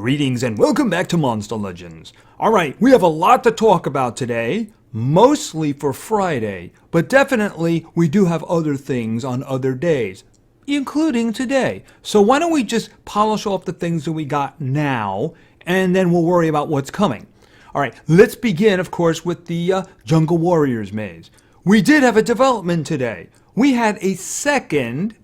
Greetings and welcome back to Monster Legends. Alright, we have a lot to talk about today, mostly for Friday, but definitely we do have other things on other days, including today. So why don't we just polish off the things that we got now, and then we'll worry about what's coming. Alright, let's begin, of course, with the Jungle Warriors maze. We did have a development today. We had a second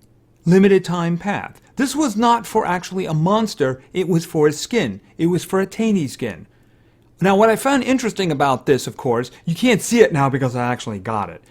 limited time path. This was not for actually a monster, it was for a skin. It was for a Taney skin. Now what I found interesting about this, of course, you can't see it now because I actually got it,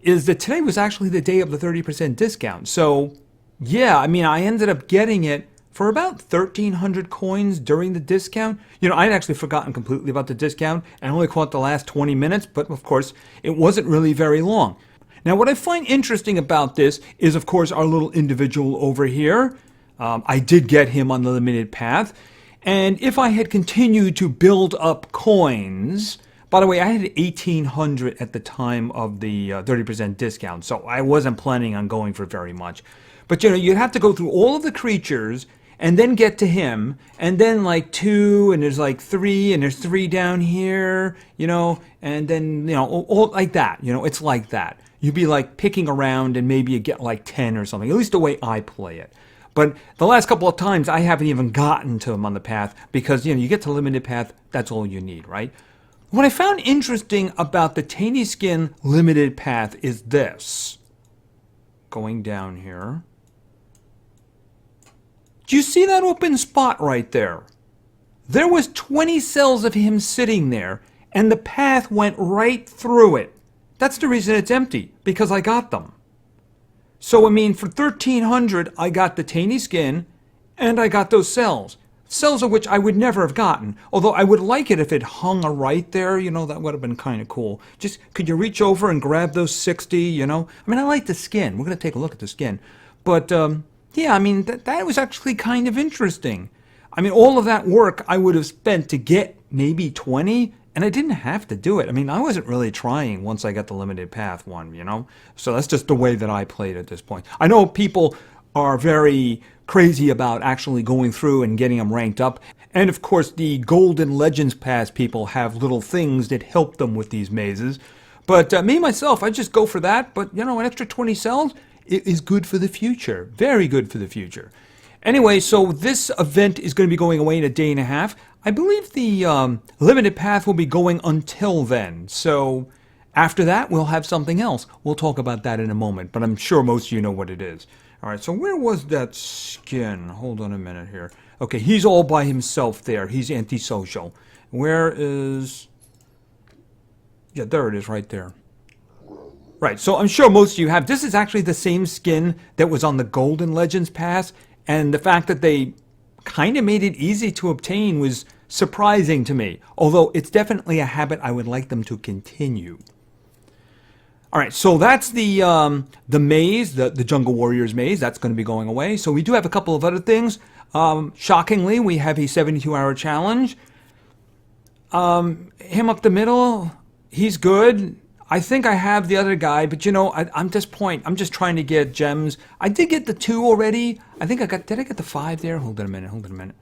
is that today was actually the day of the 30% discount. So yeah, I mean, I ended up getting it for about 1,300 coins during the discount. You know, I'd actually forgotten completely about the discount and only caught the last 20 minutes, but of course, it wasn't really very long. Now what I find interesting about this is, of course, our little individual over here. I did get him on the limited path, and if I had continued to build up coins, by the way, I had 1,800 at the time of the 30% discount, so I wasn't planning on going for very much. But you know, you'd have to go through all of the creatures, and then get to him, and then like 2, and there's like 3, and there's 3 down here, you know, and then, you know, all like that, you know, it's like that. You'd be like picking around, and maybe you get like 10 or something, at least the way I play it. But the last couple of times, I haven't even gotten to him on the path because, you know, you get to limited path, that's all you need, right? What I found interesting about the Taney Skin limited path is this. Going down here. Do you see that open spot right there? There was 20 cells of him sitting there, and the path went right through it. That's the reason it's empty, because I got them. So, I mean, for 1,300, I got the Taney Skin, and I got those cells. Cells of which I would never have gotten. Although I would like it if it hung right there, you know, that would have been kind of cool. Just, could you reach over and grab those 60, you know? I mean, I like the skin. We're going to take a look at the skin. But, yeah, I mean, that was actually kind of interesting. I mean, all of that work I would have spent to get maybe 20, and I didn't have to do it. I mean, I wasn't really trying once I got the limited path one, you know? So that's just the way that I played at this point. I know people are very crazy about actually going through and getting them ranked up. And of course, the Golden Legends Pass people have little things that help them with these mazes. But me, myself, I just go for that. But, you know, an extra 20 cells, it is good for the future. Very good for the future. Anyway, so this event is going to be going away in a day and a half. I believe the limited path will be going until then. So after that, we'll have something else. We'll talk about that in a moment, but I'm sure most of you know what it is. All right, so where was that skin? Hold on a minute here. Okay, he's all by himself there. He's antisocial. Where is... Yeah, there it is right there. Right, so I'm sure most of you have. This is actually the same skin that was on the Golden Legends Pass, and the fact that they kind of made it easy to obtain was surprising to me, although it's definitely a habit I would like them to continue. All right, so that's the maze, the Jungle Warriors maze. That's going to be going away. So we do have a couple of other things. Shockingly, we have a 72-hour challenge. Him up the middle, he's good. I think I have the other guy, but you know, I'm just trying to get gems. I did get the 2 already. I think did I get the 5 there? Hold on a minute.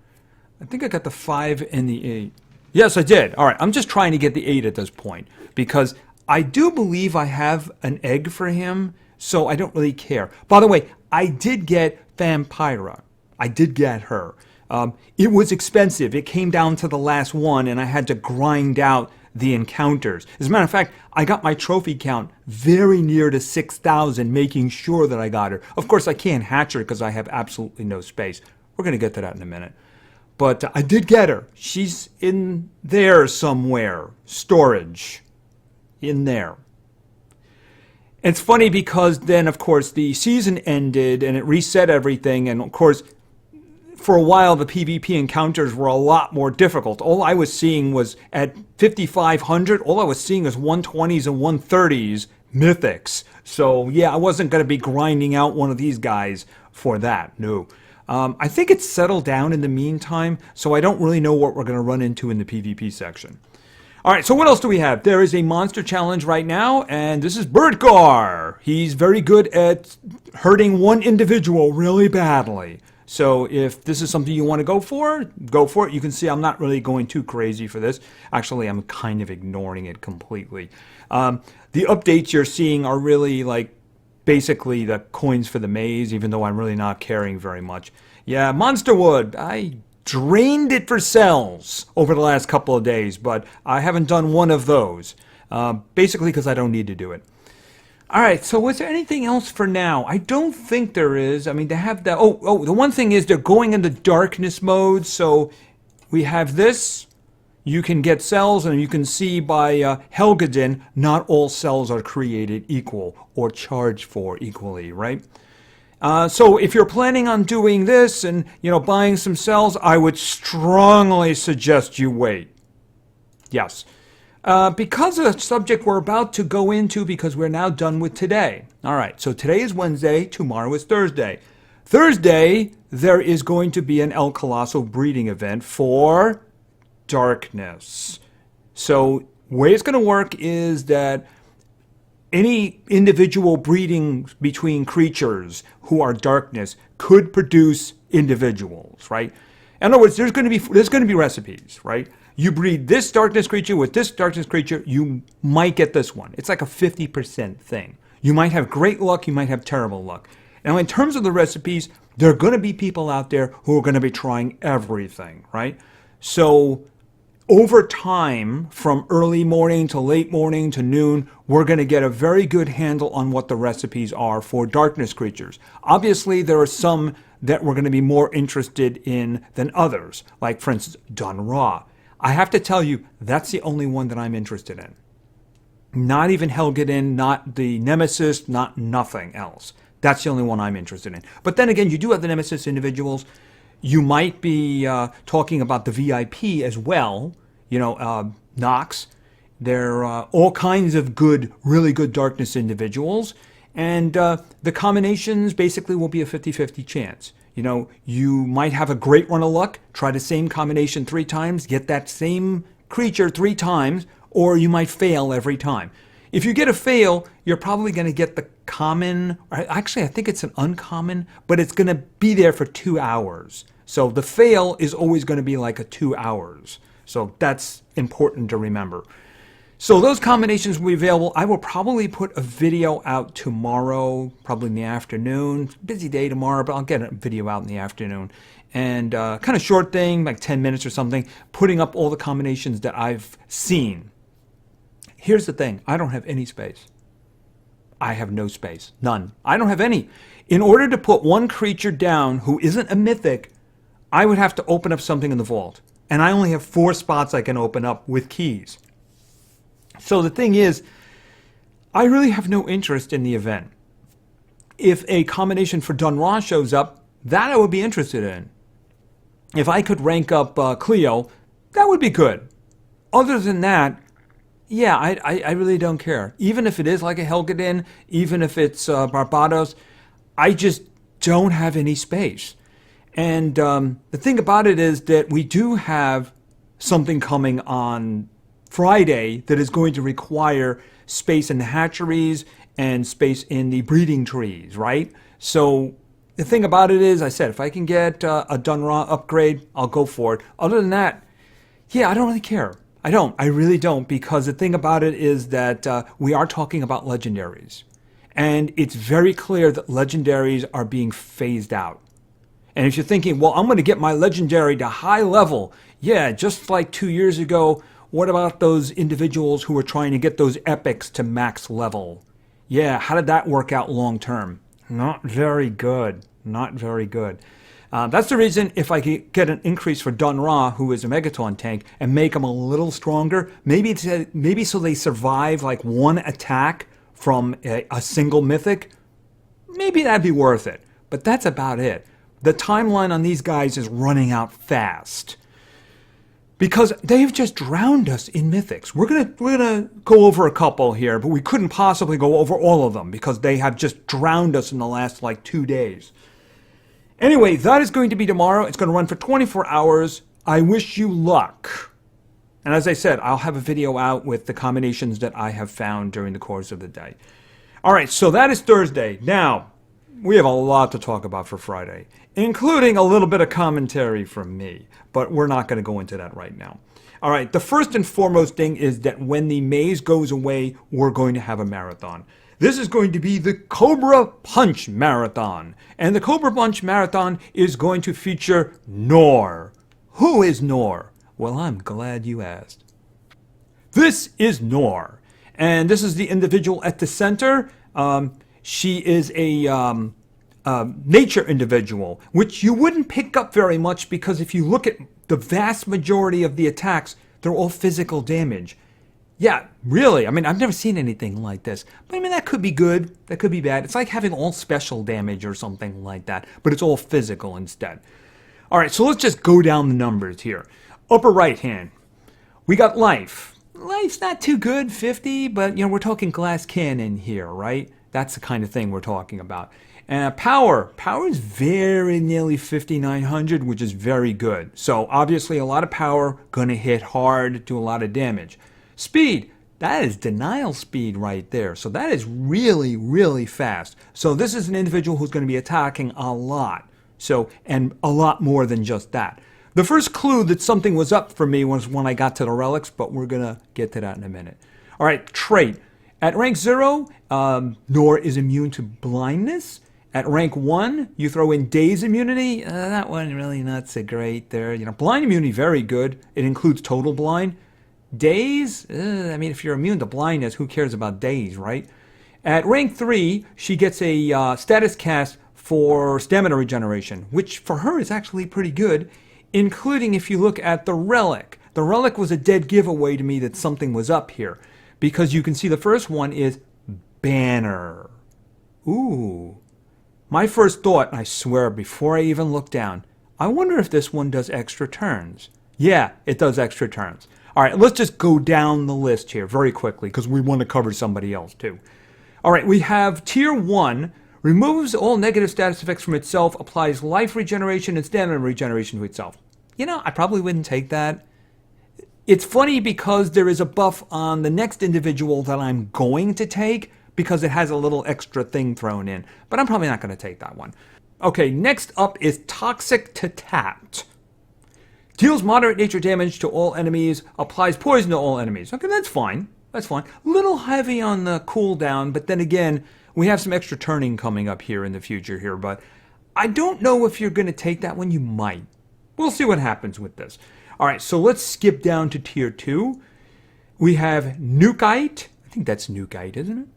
I think I got the 5 and the 8. Yes, I did. All right, I'm just trying to get the 8 at this point because I do believe I have an egg for him, so I don't really care. By the way, I did get Vampira. I did get her. It was expensive. It came down to the last one, and I had to grind out the encounters. As a matter of fact, I got my trophy count very near to 6,000, making sure that I got her. Of course, I can't hatch her because I have absolutely no space. We're going to get to that in a minute. But I did get her. She's in there somewhere. Storage. In there. It's funny because then, of course, the season ended and it reset everything. And, of course, for a while, the PvP encounters were a lot more difficult. All I was seeing was at 5,500, all I was seeing was 120s and 130s mythics. So, yeah, I wasn't going to be grinding out one of these guys for that. No. I think it's settled down in the meantime, so I don't really know what we're going to run into in the PvP section. All right, so what else do we have? There is a monster challenge right now, and this is Birdgar. He's very good at hurting one individual really badly. So if this is something you want to go for, go for it. You can see I'm not really going too crazy for this. Actually, I'm kind of ignoring it completely. The updates you're seeing are really like basically the coins for the maze, even though I'm really not caring very much. Yeah, Monster Wood, I drained it for cells over the last couple of days, but I haven't done one of those, basically because I don't need to do it. All right, so was there anything else for now? I don't think there is. I mean, they have that. Oh, the one thing is they're going into darkness mode, so we have this. You can get cells, and you can see by Helgedin, not all cells are created equal or charged for equally, right? So if you're planning on doing this and, buying some cells, I would strongly suggest you wait. Yes. Because of the subject we're about to go into, because we're now done with today. All right, so today is Wednesday, tomorrow is Thursday. Thursday, there is going to be an El Colosso breeding event for darkness. So the way it's going to work is that any individual breeding between creatures who are darkness could produce individuals, right? In other words, there's going to be recipes, right? You breed this darkness creature with this darkness creature, you might get this one. It's like a 50% thing. You might have great luck, you might have terrible luck. Now, in terms of the recipes, there are going to be people out there who are going to be trying everything, right? So over time, from early morning to late morning to noon, we're going to get a very good handle on what the recipes are for darkness creatures. Obviously, there are some that we're going to be more interested in than others, like, for instance, Dun Ra. I have to tell you, that's the only one that I'm interested in. Not even Helgedin, not the Nemesis, not nothing else. That's the only one I'm interested in. But then again, you do have the Nemesis individuals. You might be talking about the VIP as well, Nox. They're all kinds of good, really good darkness individuals. And the combinations basically will be a 50-50 chance. You might have a great run of luck, try the same combination 3 times, get that same creature 3 times, or you might fail every time. If you get a fail, you're probably going to get the common, or actually I think it's an uncommon, but it's going to be there for 2 hours. So the fail is always going to be like a 2 hours. So that's important to remember. So those combinations will be available. I will probably put a video out tomorrow, probably in the afternoon. Busy day tomorrow, but I'll get a video out in the afternoon. And kind of short thing, like 10 minutes or something, putting up all the combinations that I've seen. Here's the thing. I don't have any space. I have no space. None. I don't have any. In order to put one creature down who isn't a mythic, I would have to open up something in the vault. And I only have 4 spots I can open up with keys. So the thing is, I really have no interest in the event. If a combination for Dun Ra shows up, that I would be interested in. If I could rank up Cleo, that would be good. Other than that, yeah, I really don't care. Even if it is like a Helgedin, even if it's Barbados, I just don't have any space. And the thing about it is that we do have something coming on Friday that is going to require space in the hatcheries and space in the breeding trees, right? So the thing about it is, I said, if I can get a Dun Ra upgrade, I'll go for it. Other than that, yeah, I don't really care. I really don't, because the thing about it is that we are talking about legendaries. And it's very clear that legendaries are being phased out. And if you're thinking, well, I'm going to get my legendary to high level, yeah, just like 2 years ago, what about those individuals who were trying to get those epics to max level? Yeah, how did that work out long term? Not very good. Not very good. That's the reason if I could get an increase for Dun Ra, who is a Megaton tank, and make them a little stronger, maybe so they survive like one attack from a single mythic, maybe that'd be worth it. But that's about it. The timeline on these guys is running out fast. Because they've just drowned us in mythics. We're gonna go over a couple here, but we couldn't possibly go over all of them because they have just drowned us in the last like 2 days. Anyway, that is going to be tomorrow. It's going to run for 24 hours. I wish you luck. And as I said, I'll have a video out with the combinations that I have found during the course of the day. All right, so that is Thursday. Now, We have a lot to talk about for Friday, including a little bit of commentary from me, but we're not going to go into that right now. All right, the first and foremost thing is that when the maze goes away, we're going to have a marathon. This is going to be the Cobra Punch Marathon. And the Cobra Punch Marathon is going to feature Nor. Who is Nor? Well, I'm glad you asked. This is Nor. And this is the individual at the center. She is a nature individual, which you wouldn't pick up very much because if you look at the vast majority of the attacks, they're all physical damage. Yeah, really. I mean, I've never seen anything like this. But I mean, that could be good. That could be bad. It's like having all special damage or something like that, but it's all physical instead. All right, so let's just go down the numbers here. Upper right hand, we got life. Life's not too good, 50, but we're talking glass cannon here, right? That's the kind of thing we're talking about. And power is very nearly 5,900, which is very good. So obviously a lot of power, gonna hit hard, do a lot of damage. Speed, that is denial speed right there. So that is really, really fast. So this is an individual who's going to be attacking a lot. So, and a lot more than just that. The first clue that something was up for me was when I got to the relics, but we're going to get to that in a minute. All right, trait. At rank 0, Nor is immune to blindness. At rank 1, you throw in Daze immunity. That one really not so great there. Blind immunity, very good. It includes total blind. Daze? I mean, if you're immune to blindness, who cares about Daze, right? At rank 3, she gets a status cast for stamina regeneration, which for her is actually pretty good, including if you look at the relic. The relic was a dead giveaway to me that something was up here, because you can see the first one is Banner. Ooh. My first thought, I swear, before I even looked down, I wonder if this one does extra turns. Yeah, it does extra turns. All right, let's just go down the list here very quickly because we want to cover somebody else too. All right, we have Tier 1, removes all negative status effects from itself, applies life regeneration and stamina regeneration to itself. I probably wouldn't take that. It's funny because there is a buff on the next individual that I'm going to take because it has a little extra thing thrown in, but I'm probably not going to take that one. Okay, next up is Toxic to Tapped. Deals moderate nature damage to all enemies, applies poison to all enemies. Okay, that's fine. That's fine. A little heavy on the cooldown, but then again, we have some extra turning coming up here in the future here, but I don't know if you're going to take that one. You might. We'll see what happens with this. All right, so let's skip down to Tier 2. We have Nukeite. I think that's Nukeite, isn't it?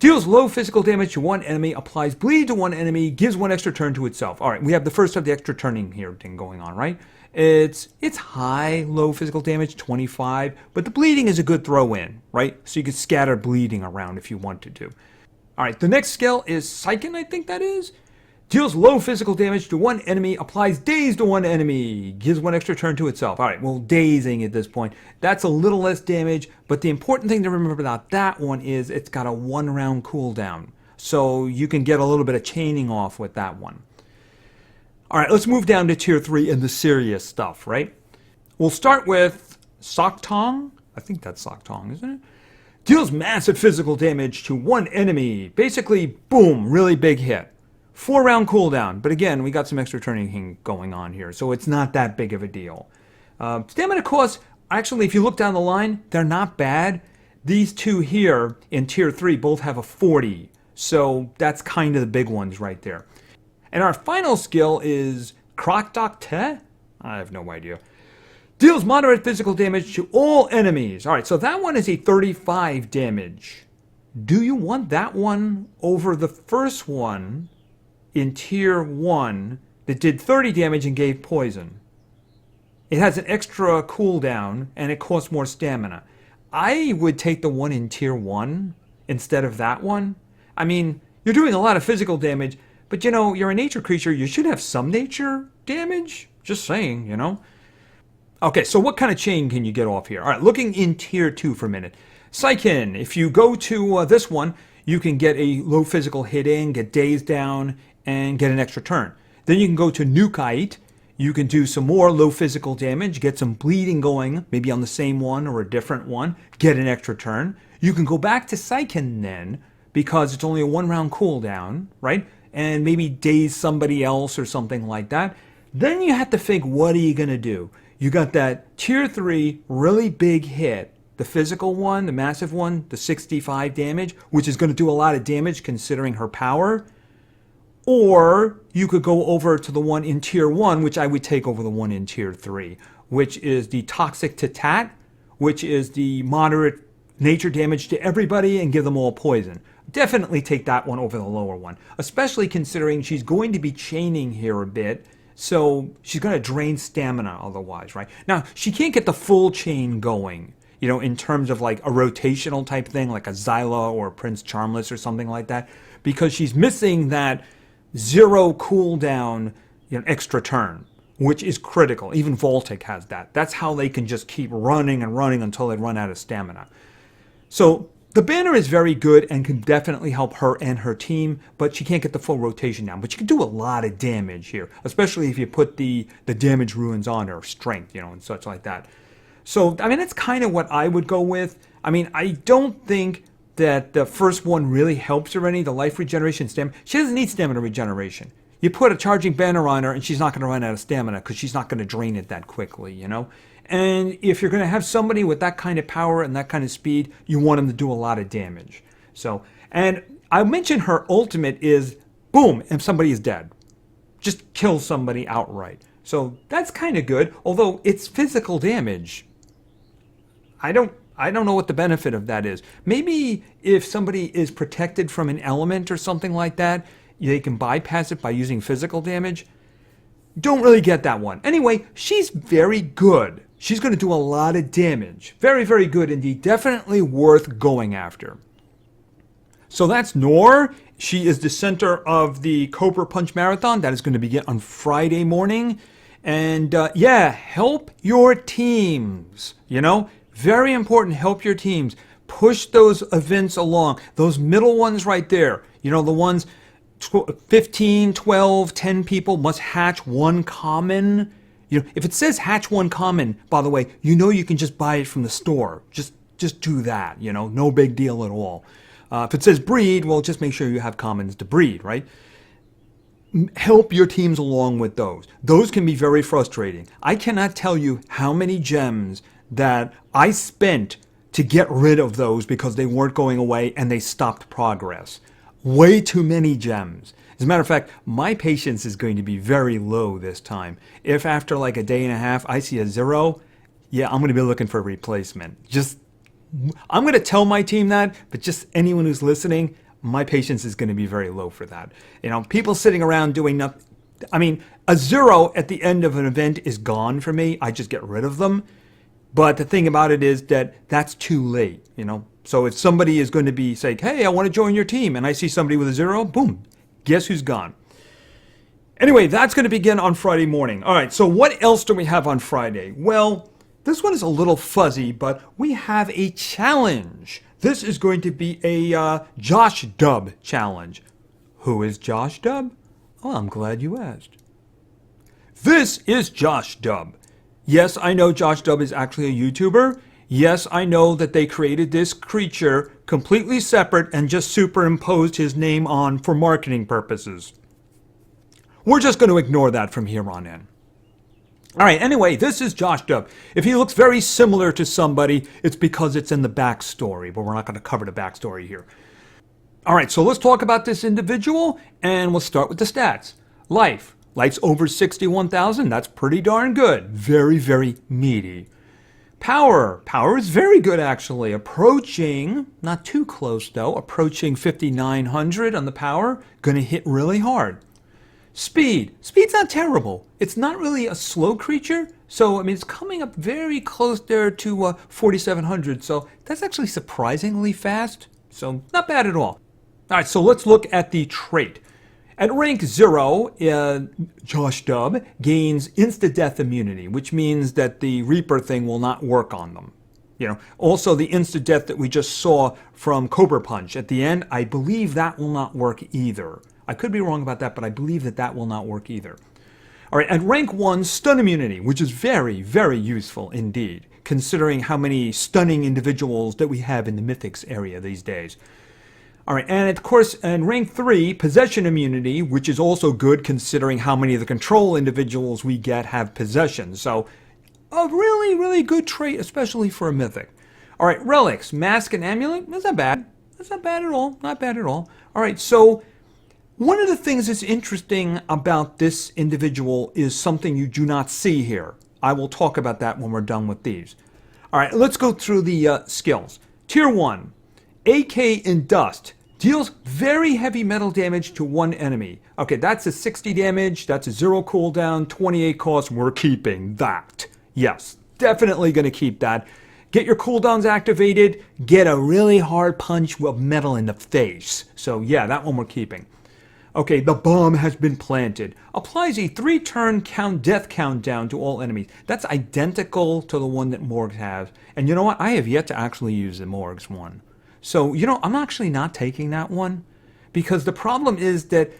Deals low physical damage to one enemy, applies bleed to one enemy, gives one extra turn to itself. All right, we have the first of the extra turning here thing going on, right? It's high, low physical damage, 25, but the bleeding is a good throw in, right? So you can scatter bleeding around if you wanted to. All right, the next skill is Psychen, I think that is. Deals low physical damage to one enemy, applies Daze to one enemy, gives one extra turn to itself. All right, well, dazing at this point. That's a little less damage, but the important thing to remember about that one is it's got a 1-round cooldown. So you can get a little bit of chaining off with that one. All right, let's move down to Tier 3 and the serious stuff, right? We'll start with Soktong. I think that's Soktong, isn't it? Deals massive physical damage to one enemy. Basically, boom, really big hit. 4-round cooldown, but again, we got some extra turning going on here, so it's not that big of a deal. Stamina costs, actually, if you look down the line, they're not bad. These two here in Tier 3 both have a 40, so that's kind of the big ones right there. And our final skill is Krokdok. I have no idea. Deals moderate physical damage to all enemies. All right, so that one is a 35 damage. Do you want that one over the first one in Tier 1 that did 30 damage and gave poison? It has an extra cooldown and it costs more stamina. I would take the one in Tier 1 instead of that one. I mean, you're doing a lot of physical damage, but you're a nature creature. You should have some nature damage. Just saying, Okay, so what kind of chain can you get off here? All right, looking in Tier 2 for a minute. Psychen, if you go to this one, you can get a low physical hit in, get Daze down, and get an extra turn. Then you can go to Nukeite. You can do some more low physical damage, get some bleeding going, maybe on the same one or a different one, get an extra turn. You can go back to Psychen then, because it's only a 1-round cooldown, right? and maybe daze somebody else or something like that. Then you have to think, what are you going to do? You got that tier 3 really big hit, the physical one, the massive one, the 65 damage, which is going to do a lot of damage considering her power. Or you could go over to the one in tier 1, which I would take over the one in tier 3, which is the toxic to tat, which is the moderate nature damage to everybody and give them all poison. Definitely take that one over the lower one, especially considering she's going to be chaining here a bit. So she's going to drain stamina otherwise, right? Now, she can't get the full chain going, in terms of like a rotational type thing, like a Zyla or a Prince Charmless or something like that, because she's missing that 0 cooldown, extra turn, which is critical. Even Voltic has that. That's how they can just keep running and running until they run out of stamina. So the banner is very good and can definitely help her and her team, but she can't get the full rotation down. But she can do a lot of damage here, especially if you put the damage ruins on her, strength, and such like that. So, that's kind of what I would go with. I don't think that the first one really helps her any, the life regeneration stamina. She doesn't need stamina regeneration. You put a charging banner on her and she's not going to run out of stamina because she's not going to drain it that quickly, And if you're going to have somebody with that kind of power and that kind of speed, you want them to do a lot of damage. So, and I mentioned her ultimate is, boom, and somebody is dead. Just kill somebody outright. So that's kind of good, although it's physical damage. I don't know what the benefit of that is. Maybe if somebody is protected from an element or something like that, they can bypass it by using physical damage. Don't really get that one. Anyway, she's very good. She's going to do a lot of damage. Very, very good indeed. Definitely worth going after. So that's Noor. She is the center of the Cobra Punch Marathon. That is going to begin on Friday morning. And help your teams. Very important, help your teams. Push those events along. Those middle ones right there. The ones 15, 12, 10 people must hatch one common. If it says hatch one common, by the way, you can just buy it from the store. Just do that, no big deal at all. If it says breed, well, just make sure you have commons to breed, right? Help your teams along with those. Those can be very frustrating. I cannot tell you how many gems that I spent to get rid of those because they weren't going away and they stopped progress. Way too many gems. As a matter of fact, my patience is going to be very low this time. If after like a day and a half I see a 0, I'm going to be looking for a replacement. I'm going to tell my team that, but just anyone who's listening, my patience is going to be very low for that. People sitting around doing nothing. A 0 at the end of an event is gone for me. I just get rid of them. But the thing about it is that that's too late, So if somebody is going to be saying, hey, I want to join your team, and I see somebody with a 0, boom, guess who's gone? Anyway, that's going to begin on Friday morning. All right, so what else do we have on Friday? Well, this one is a little fuzzy, but we have a challenge. This is going to be a Josh Dub challenge. Who is Josh Dub? Oh, I'm glad you asked. This is Josh Dub. Yes, I know Josh Dub is actually a YouTuber. Yes, I know that they created this creature completely separate and just superimposed his name on for marketing purposes. We're just going to ignore that from here on in. All right, anyway, this is Josh Dub. If he looks very similar to somebody, it's because it's in the backstory, but we're not going to cover the backstory here. All right, so let's talk about this individual, and we'll start with the stats. Life. Life's over 61,000. That's pretty darn good. Very, very meaty. Power. Power is very good, actually. Approaching, not too close, though, approaching 5,900 on the power. Going to hit really hard. Speed. Speed's not terrible. It's not really a slow creature. So, it's coming up very close there to 4,700. So, that's actually surprisingly fast. So, not bad at all. All right, so let's look at the trait. At rank 0, Josh Dub gains insta-death immunity, which means that the Reaper thing will not work on them. Also the insta-death that we just saw from Cobra Punch at the end, I believe that will not work either. I could be wrong about that, but I believe that will not work either. All right, at rank 1, stun immunity, which is very, very useful indeed, considering how many stunning individuals that we have in the Mythics area these days. All right, and of course, in rank 3, possession immunity, which is also good considering how many of the control individuals we get have possession. So, a really, really good trait, especially for a mythic. All right, relics, mask and amulet, that's not bad. That's not bad at all, not bad at all. All right, so one of the things that's interesting about this individual is something you do not see here. I will talk about that when we're done with these. All right, let's go through the skills. Tier 1, AK in Dust. Deals very heavy metal damage to one enemy. Okay, that's a 60 damage, that's a 0 cooldown, 28 cost, we're keeping that. Yes, definitely going to keep that. Get your cooldowns activated, get a really hard punch of metal in the face. So yeah, that one we're keeping. Okay, the bomb has been planted. Applies a 3-turn death countdown to all enemies. That's identical to the one that Morgs has. And you know what? I have yet to actually use the Morgs one. So, you know, I'm actually not taking that one because the problem is that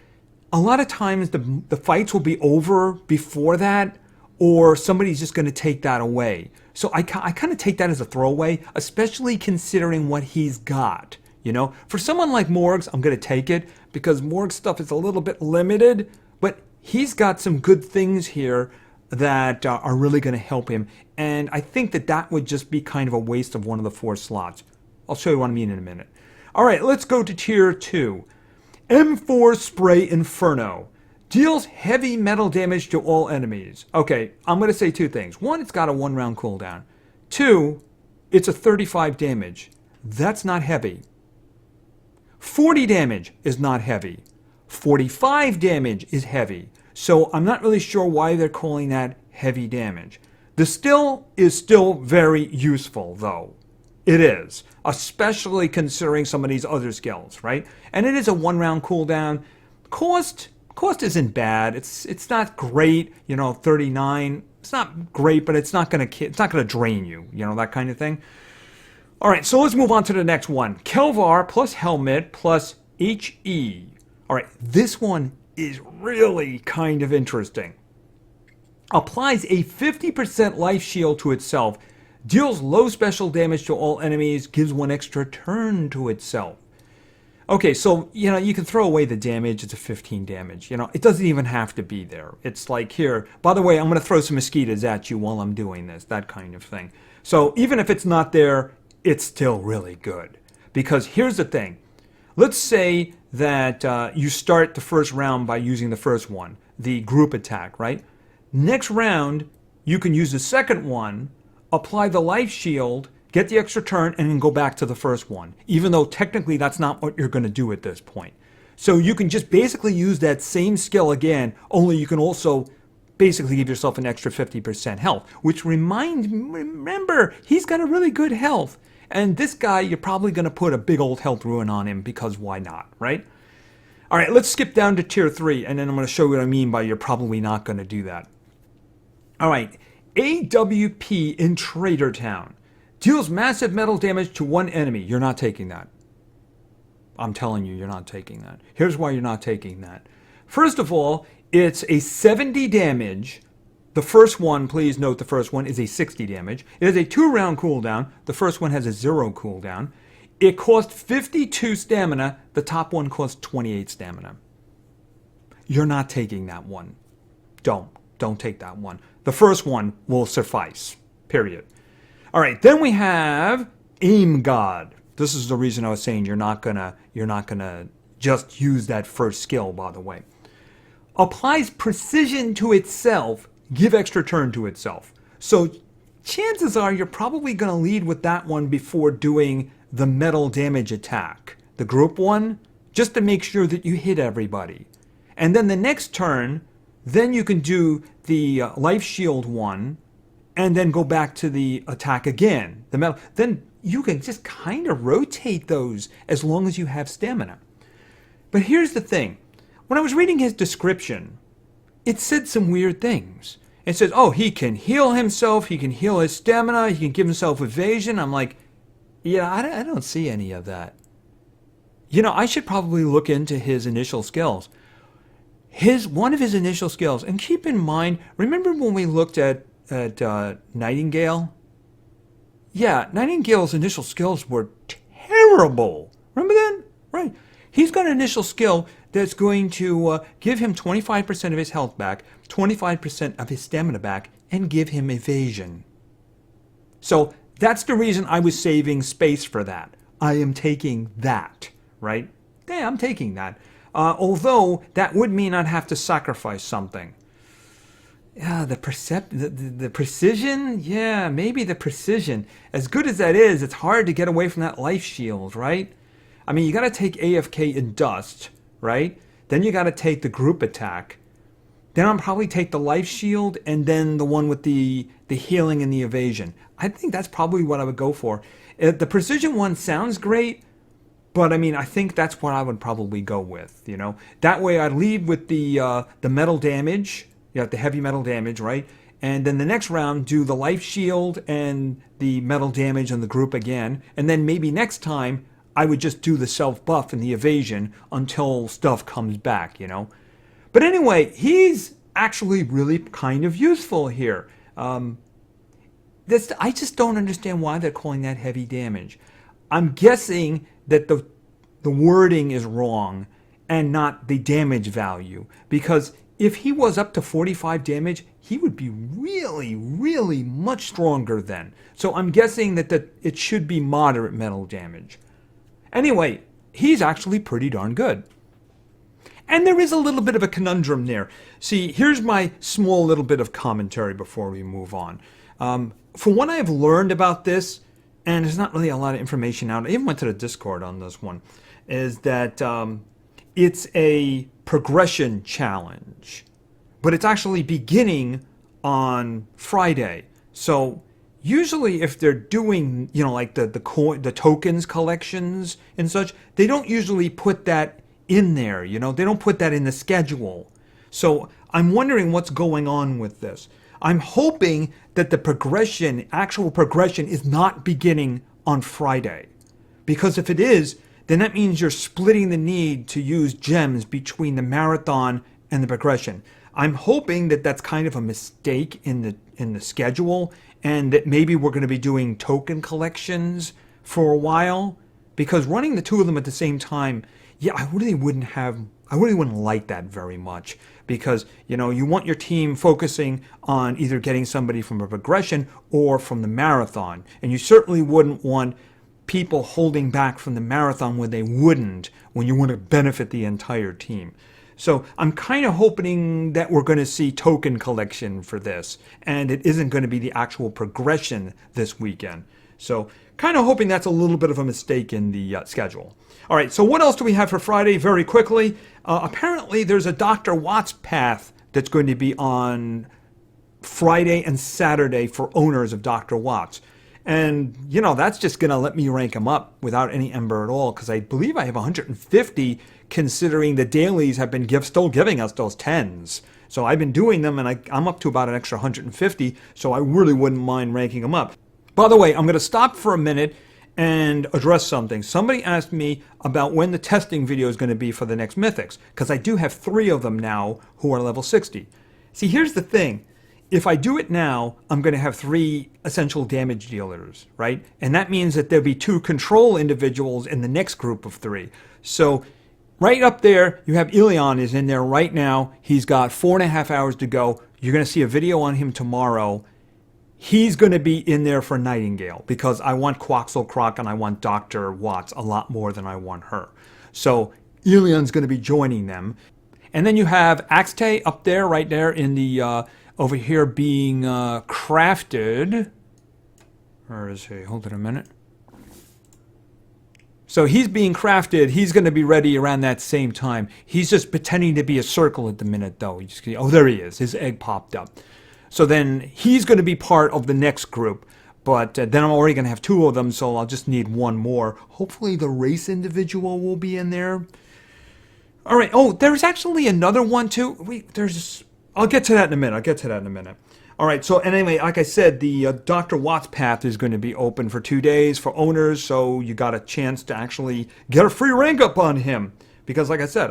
a lot of times the fights will be over before that or somebody's just going to take that away. So I kind of take that as a throwaway, especially considering what he's got. You know, for someone like Morgs, I'm going to take it because Morg's stuff is a little bit limited, but he's got some good things here that are really going to help him. And I think that that would just be kind of a waste of one of the 4 slots. I'll show you what I mean in a minute. All right, let's go to tier 2. M4 Spray Inferno. Deals heavy metal damage to all enemies. Okay, I'm going to say 2 things. 1, it's got a 1-round cooldown. 2, it's a 35 damage. That's not heavy. 40 damage is not heavy. 45 damage is heavy. So I'm not really sure why they're calling that heavy damage. The still is still very useful, though. It is, especially considering some of these other skills, right? And it is a 1-round cooldown. Cost isn't bad. It's not great, you know, 39. It's not great, but it's not gonna drain you, you know, that kind of thing. All right, so let's move on to the next one. Kelvar plus helmet plus HE. All right, this one is really kind of interesting. Applies a 50% life shield to itself. Deals low special damage to all enemies, gives 1 extra turn to itself. Okay, so, you know, you can throw away the damage. It's a 15 damage. You know, it doesn't even have to be there. It's like, here, by the way, I'm going to throw some mosquitoes at you while I'm doing this, that kind of thing. So even if it's not there, it's still really good. Because here's the thing. Let's say that you start the first round by using the first one, the group attack, right? Next round, you can use the second one, apply the life shield, get the extra turn, and then go back to the first one, even though technically that's not what you're going to do at this point. So you can just basically use that same skill again, only you can also basically give yourself an extra 50% health, which remember, he's got a really good health. And this guy, you're probably going to put a big old health ruin on him because why not, right? All right, let's skip down to tier 3, and then I'm going to show you what I mean by you're probably not going to do that. All right, AWP in Trader Town. Deals massive metal damage to one enemy. You're not taking that. I'm telling you, you're not taking that. Here's why you're not taking that. First of all, it's a 70 damage. The first one, please note the first one, is a 60 damage. It has a 2-round cooldown. The first one has a 0 cooldown. It costs 52 stamina. The top one costs 28 stamina. You're not taking that one. Don't take that one. The first one will suffice. Period. All right, then we have Aim God. This is the reason I was saying you're not gonna just use that first skill, by the way. Applies precision to itself, give extra turn to itself. So chances are you're probably gonna lead with that one before doing the metal damage attack, the group one, just to make sure that you hit everybody. And then the next turn, then you can do the life shield one, and then go back to the attack again, the metal. Then you can just kind of rotate those as long as you have stamina. But here's the thing. When I was reading his description, it said some weird things. It says, oh, he can heal himself, he can heal his stamina, he can give himself evasion. I'm like, yeah, I don't see any of that. You know, I should probably look into his initial skills. One of his initial skills, and keep in mind, remember when we looked at Nightingale? Yeah, Nightingale's initial skills were terrible. Remember that? Right. He's got an initial skill that's going to give him 25% of his health back, 25% of his stamina back, and give him evasion. So that's the reason I was saving space for that. I am taking that, right? Yeah, I'm taking that. Although that would mean I'd have to sacrifice something. Yeah, the precision? Yeah, maybe the precision. As good as that is, it's hard to get away from that life shield, right? I mean, you got to take AFK and dust, right? Then you got to take the group attack. Then I'll probably take the life shield and then the one with the healing and the evasion. I think that's probably what I would go for. The precision one sounds great, but I mean, I think that's what I would probably go with, you know? That way I'd lead with the metal damage, the heavy metal damage, right? And then the next round, do the life shield and the metal damage on the group again. And then maybe next time, I would just do the self-buff and the evasion until stuff comes back, you know? But anyway, he's actually really kind of useful here. I just don't understand why they're calling that heavy damage. I'm guessing that the wording is wrong and not the damage value. Because if he was up to 45 damage, he would be really, really much stronger then. So I'm guessing that it should be moderate metal damage. Anyway, he's actually pretty darn good. And there is a little bit of a conundrum there. See, here's my small little bit of commentary before we move on. From what I've learned about this, and there's not really a lot of information out, I even went to the Discord on this one, is that it's a progression challenge. But it's actually beginning on Friday. So usually if they're doing, like the tokens collections and such, they don't usually put that in there, they don't put that in the schedule. So I'm wondering what's going on with this. I'm hoping that the actual progression is not beginning on Friday. Because if it is, then that means you're splitting the need to use gems between the marathon and the progression. I'm hoping that that's kind of a mistake in the schedule, and that maybe we're going to be doing token collections for a while, because running the two of them at the same time, I really wouldn't like that very much, because you want your team focusing on either getting somebody from a progression or from the marathon, and you certainly wouldn't want people holding back from the marathon when they wouldn't, when you want to benefit the entire team. So I'm kind of hoping that we're going to see token collection for this, and it isn't going to be the actual progression this weekend. So kind of hoping that's a little bit of a mistake in the schedule. All right, so what else do we have for Friday? Very quickly, apparently there's a Dr. Watts path that's going to be on Friday and Saturday for owners of Dr. Watts. And, that's just going to let me rank them up without any ember at all, because I believe I have 150, considering the dailies have been still giving us those 10s. So I've been doing them, and I'm up to about an extra 150, so I really wouldn't mind ranking them up. By the way, I'm going to stop for a minute and address something. Somebody asked me about when the testing video is going to be for the next Mythics, because I do have 3 of them now who are level 60. See, here's the thing. If I do it now, I'm going to have 3 essential damage dealers, right? And that means that there'll be 2 control individuals in the next group of 3. So right up there, you have Ilion is in there right now. He's got 4.5 hours to go. You're going to see a video on him tomorrow. He's going to be in there for Nightingale, because I want Quaxel Croc and I want Dr. Watts a lot more than I want her. So Ilion's going to be joining them. And then you have Axte up there, right there in the... over here being crafted. Where is he? Hold it a minute. So he's being crafted. He's going to be ready around that same time. He's just pretending to be a circle at the minute, though. Oh, there he is. His egg popped up. So then he's going to be part of the next group. But then I'm already going to have 2 of them, so I'll just need 1 more. Hopefully the race individual will be in there. All right. Oh, there's actually another one, too. I'll get to that in a minute. All right, so anyway, like I said, the Dr. Watts path is going to be open for 2 days for owners, so you got a chance to actually get a free rank up on him. Because like I said,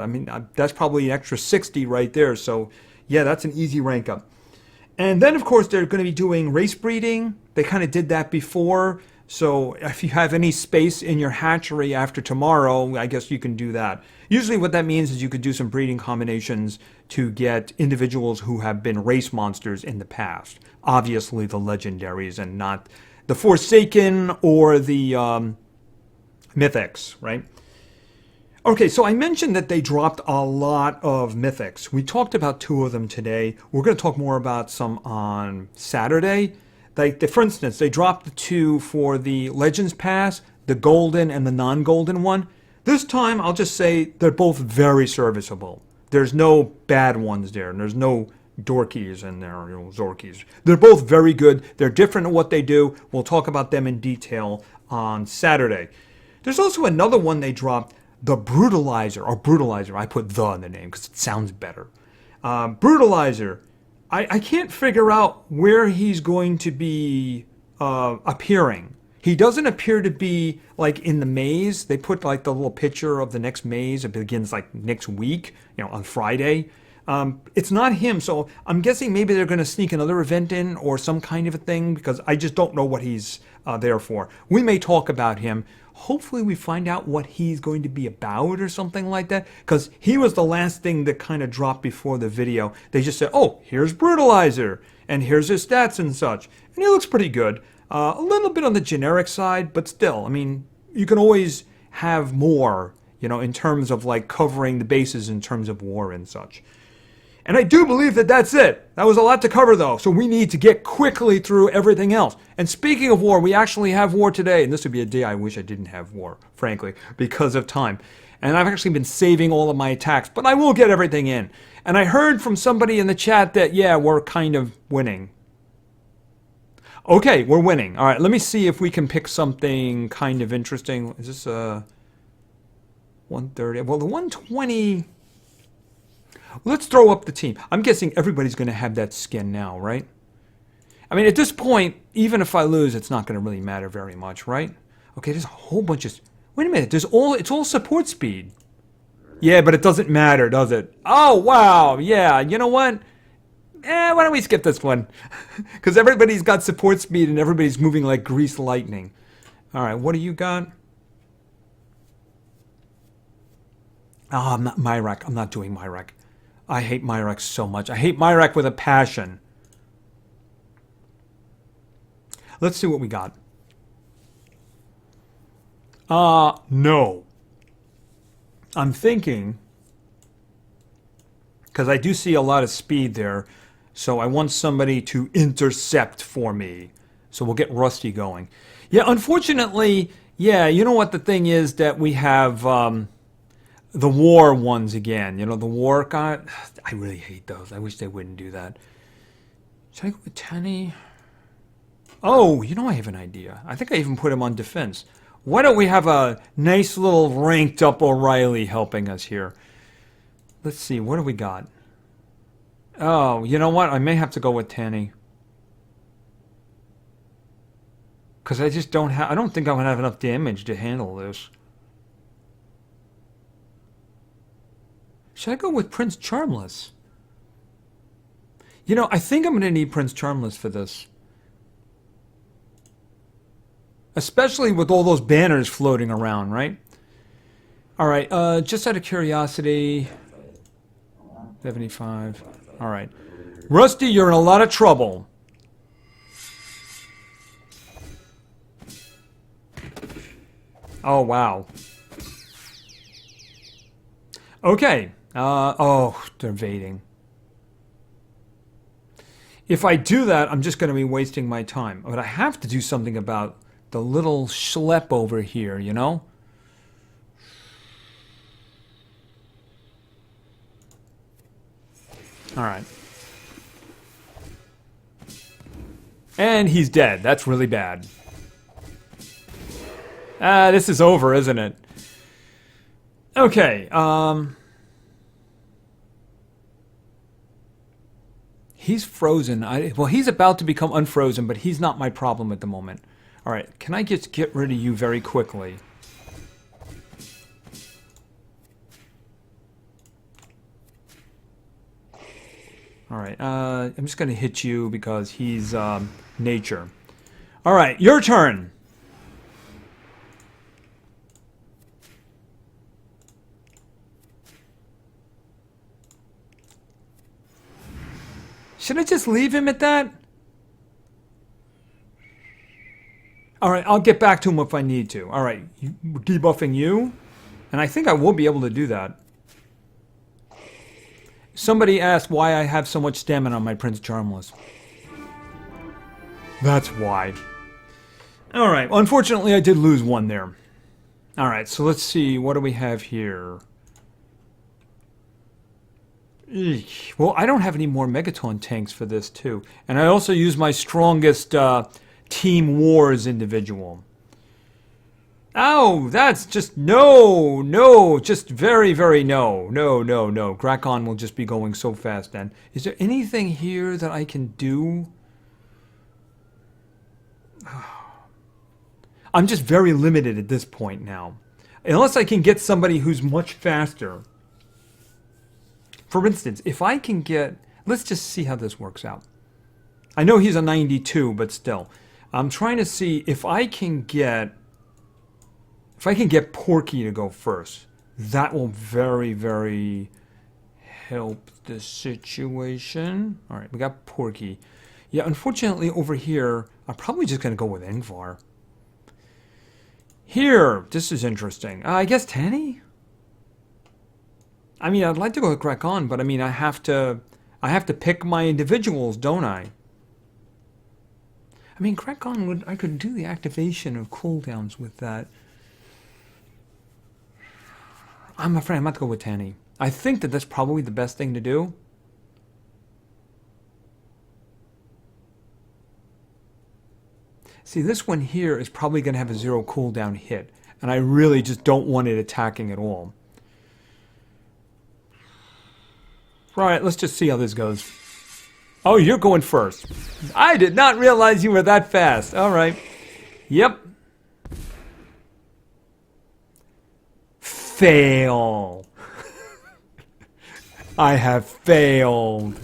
that's probably an extra 60 right there, so yeah, that's an easy rank up. And then, of course, they're going to be doing race breeding. They kind of did that before, So if you have any space in your hatchery after tomorrow, I guess you can do that. Usually what that means is you could do some breeding combinations to get individuals who have been race monsters in the past. Obviously the legendaries and not the Forsaken or the mythics, right? Okay, so I mentioned that they dropped a lot of mythics. We talked about 2 of them today. We're going to talk more about some on Saturday. Like, for instance, they dropped the 2 for the Legends Pass, the golden and the non-golden one. This time, I'll just say they're both very serviceable. There's no bad ones there, and there's no dorkies in there, zorkies. They're both very good. They're different in what they do. We'll talk about them in detail on Saturday. There's also another one they dropped, the Brutalizer, or Brutalizer. I put the in the name because it sounds better. Brutalizer. I can't figure out where he's going to be appearing. He doesn't appear to be like in the maze. They put like the little picture of the next maze. It begins like next week, on Friday. It's not him, so I'm guessing maybe they're going to sneak another event in or some kind of a thing because I just don't know what he's there for. We may talk about him. Hopefully we find out what he's going to be about or something like that because he was the last thing that kind of dropped before the video. They just said, oh, here's Brutalizer and here's his stats and such. And he looks pretty good. A little bit on the generic side, but still, I mean, you can always have more, in terms of like covering the bases in terms of war and such. And I do believe that that's it. That was a lot to cover, though, so we need to get quickly through everything else. And speaking of war, we actually have war today, and this would be a day I wish I didn't have war, frankly, because of time. And I've actually been saving all of my attacks, but I will get everything in. And I heard from somebody in the chat that, yeah, we're kind of winning. Okay, we're winning. All right, let me see if we can pick something kind of interesting. Is this 130? Well, the 120... Let's throw up the team. I'm guessing everybody's going to have that skin now, right? I mean, at this point, even if I lose, it's not going to really matter very much, right? Okay, there's a whole bunch of... Wait a minute, it's all support speed. Yeah, but it doesn't matter, does it? Oh, wow, yeah, you know what? Why don't we skip this one? Because everybody's got support speed and everybody's moving like greased lightning. All right, what do you got? Oh, I'm not Myrak. I'm not doing Myrak. I hate Myrak so much. I hate Myrak with a passion. Let's see what we got. No. I'm thinking, because I do see a lot of speed there, so I want somebody to intercept for me. So we'll get Rusty going. Yeah, unfortunately, yeah, you know what the thing is that we have... the war ones again, the war guy. I really hate those. I wish they wouldn't do that. Should I go with Tenny? Oh, I have an idea. I think I even put him on defense. Why don't we have a nice little ranked up O'Reilly helping us here? Let's see, what do we got? Oh, you know what? I may have to go with Tenny. Because I just don't have... I don't think I'm going to have enough damage to handle this. Should I go with Prince Charmless? I think I'm going to need Prince Charmless for this. Especially with all those banners floating around, right? All right, just out of curiosity... 75. All right. Rusty, you're in a lot of trouble. Oh, wow. Okay. Oh, they're evading. If I do that, I'm just going to be wasting my time. But I have to do something about the little schlep over here, All right. And he's dead. That's really bad. This is over, isn't it? Okay, he's frozen. Well, he's about to become unfrozen, but he's not my problem at the moment. All right, can I just get rid of you very quickly? All right, I'm just going to hit you because he's nature. All right, your turn. Should I just leave him at that? Alright, I'll get back to him if I need to. Alright, debuffing you. And I think I will be able to do that. Somebody asked why I have so much stamina on my Prince Charmless. That's why. Alright, unfortunately I did lose one there. Alright, so let's see, what do we have here? Eesh. Well, I don't have any more Megaton tanks for this too. And I also use my strongest Team Wars individual. Oh, that's just no, just very, very no. Grakon will just be going so fast then. Is there anything here that I can do? I'm just very limited at this point now. Unless I can get somebody who's much faster. For instance, if I can get... Let's just see how this works out. I know he's a 92, but still. I'm trying to see if I can get... If I can get Porky to go first, that will very, very help the situation. All right, we got Porky. Yeah, unfortunately over here, I'm probably just going to go with Ingvar. Here, this is interesting. I guess Tanny? I mean, I'd like to go with Grakon, but I mean, I have to pick my individuals, don't I? I mean, Grakon I could do the activation of cooldowns with that. I'm afraid I'm about to go with Tanny. I think that that's probably the best thing to do. See, this one here is probably going to have a 0 cooldown hit. And I really just don't want it attacking at all. Alright, let's just see how this goes. Oh, you're going first. I did not realize you were that fast. Alright. Yep. Fail. I have failed.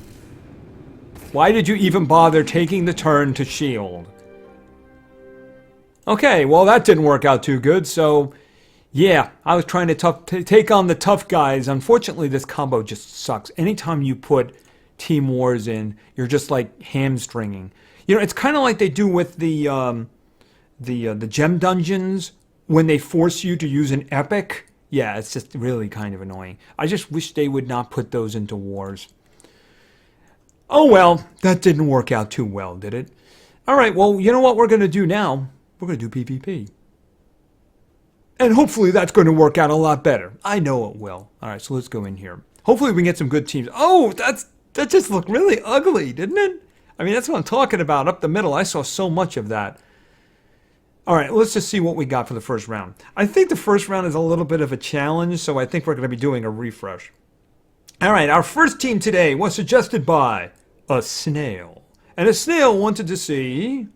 Why did you even bother taking the turn to shield? Okay, well that didn't work out too good, so yeah, I was trying to take on the tough guys. Unfortunately, this combo just sucks. Anytime you put Team Wars in, you're just like hamstringing. You know, it's kind of like they do with the gem dungeons when they force you to use an epic. Yeah, it's just really kind of annoying. I just wish they would not put those into wars. Oh well, that didn't work out too well, did it? Alright, well, you know what we're going to do now? We're going to do PvP. And hopefully that's going to work out a lot better. I know it will. Alright, so let's go in here. Hopefully we can get some good teams. Oh, that just looked really ugly, didn't it? I mean, that's what I'm talking about. Up the middle, I saw so much of that. Alright, let's just see what we got for the first round. I think the first round is a little bit of a challenge, so I think we're going to be doing a refresh. Alright, our first team today was suggested by a snail. And a snail wanted to see...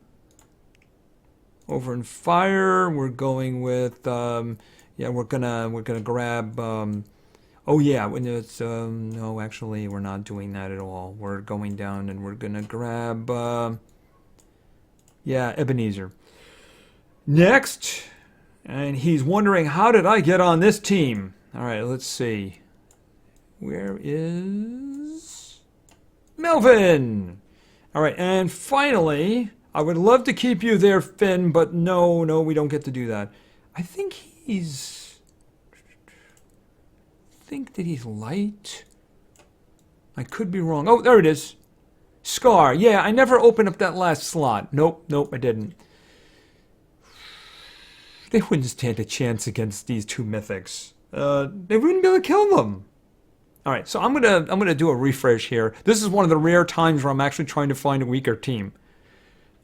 Over in fire, we're going with... yeah, we're gonna grab... oh yeah, when it's... no, actually, we're not doing that at all. We're going down and we're gonna grab... yeah, Ebenezer. Next, and he's wondering, how did I get on this team? Alright, let's see. Where is... Melvin! Alright, and finally, I would love to keep you there, Finn, but no, we don't get to do that. I think he's... that he's light? I could be wrong. Oh, there it is. Scar. Yeah, I never opened up that last slot. Nope, I didn't. They wouldn't stand a chance against these two mythics. They wouldn't be able to kill them. Alright, so I'm gonna do a refresh here. This is one of the rare times where I'm actually trying to find a weaker team.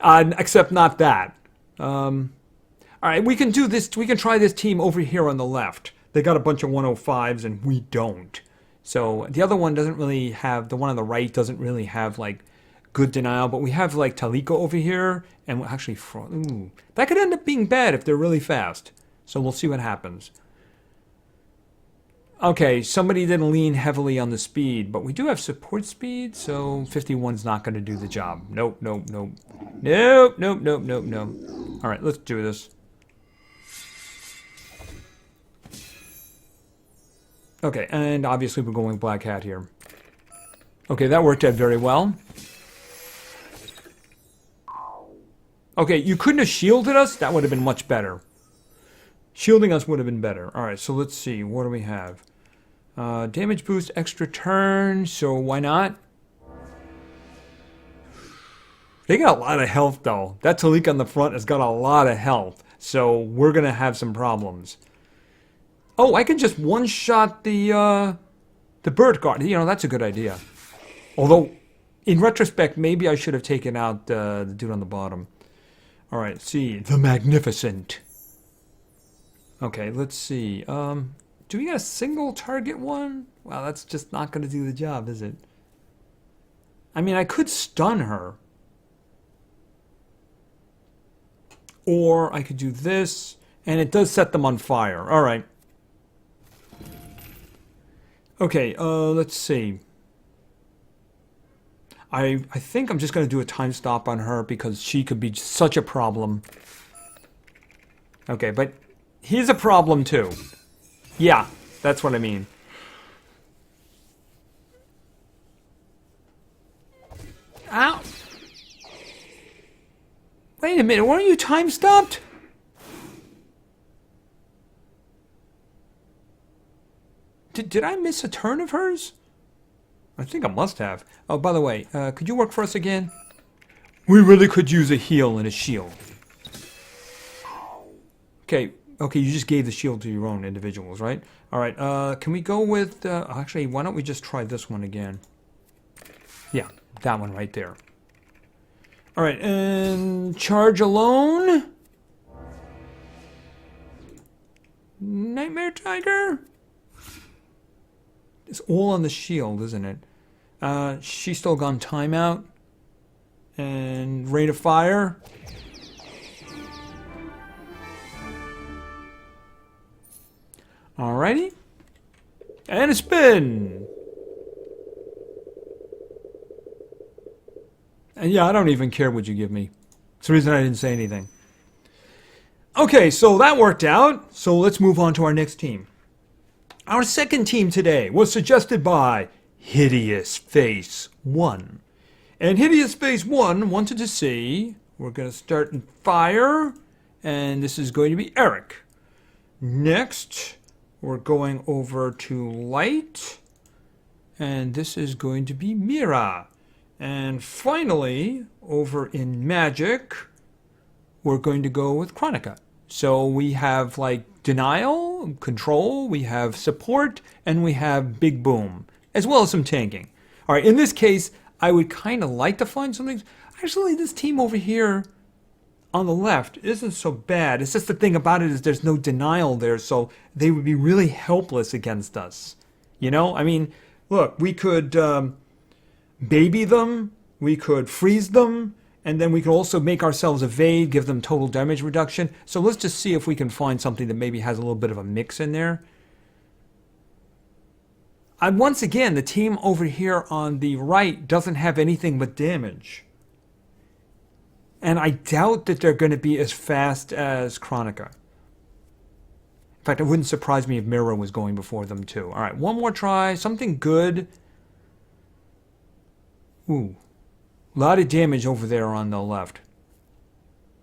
Except not that. Alright, we can do this. We can try this team over here on the left. They got a bunch of 105s and we don't. So the other one doesn't really have, the one on the right doesn't really have like good denial, but we have like Taliko over here, and we'll actually, ooh, that could end up being bad if they're really fast. So we'll see what happens. Okay, somebody didn't lean heavily on the speed, but we do have support speed, so 51's not going to do the job. Nope. Alright, let's do this. Okay, and obviously we're going Black Hat here. Okay, that worked out very well. Okay, you couldn't have shielded us? That would have been much better. Shielding us would have been better. Alright, so let's see. What do we have? Damage boost, extra turn, so why not? They got a lot of health, though. That Talik on the front has got a lot of health, so we're going to have some problems. Oh, I can just one-shot the bird guard. You know, that's a good idea. Although, in retrospect, maybe I should have taken out the dude on the bottom. Alright, see. The Magnificent. Okay, let's see. Do we got a single target one? Well, that's just not going to do the job, is it? I mean, I could stun her. Or I could do this, and it does set them on fire. Alright. Okay, let's see. I think I'm just going to do a time stop on her because she could be such a problem. Okay, but he's a problem too. Yeah, that's what I mean. Ow! Wait a minute, weren't you time stopped? Did I miss a turn of hers? I think I must have. Oh, by the way, could you work for us again? We really could use a heal and a shield. Okay, you just gave the shield to your own individuals, right? Alright, can we go with... actually, why don't we just try this one again? Yeah, that one right there. Alright, and charge alone? Nightmare Tiger? It's all on the shield, isn't it? She's still gone timeout. And rate of fire. Alrighty. And a spin. And yeah, I don't even care what you give me. It's the reason I didn't say anything. Okay, so that worked out. So let's move on to our next team. Our second team today was suggested by Hideous Face 1. And Hideous Face 1 wanted to see, we're going to start in fire, and this is going to be Eric. Next, we're going over to light, and this is going to be Mira. And finally, over in magic, we're going to go with Chronica. So we have like denial, control, we have support, and we have big boom, as well as some tanking. All right, in this case, I would kind of like to find something. Actually, this team over here on the left isn't so bad. It's just the thing about it is there's no denial there, so they would be really helpless against us. You know, I mean, look, we could baby them, we could freeze them, and then we could also make ourselves evade, give them total damage reduction. So let's just see if we can find something that maybe has a little bit of a mix in there. Once again, the team over here on the right doesn't have anything but damage. And I doubt that they're going to be as fast as Chronica. In fact, it wouldn't surprise me if Mira was going before them too. All right, one more try. Something good. Ooh. A lot of damage over there on the left.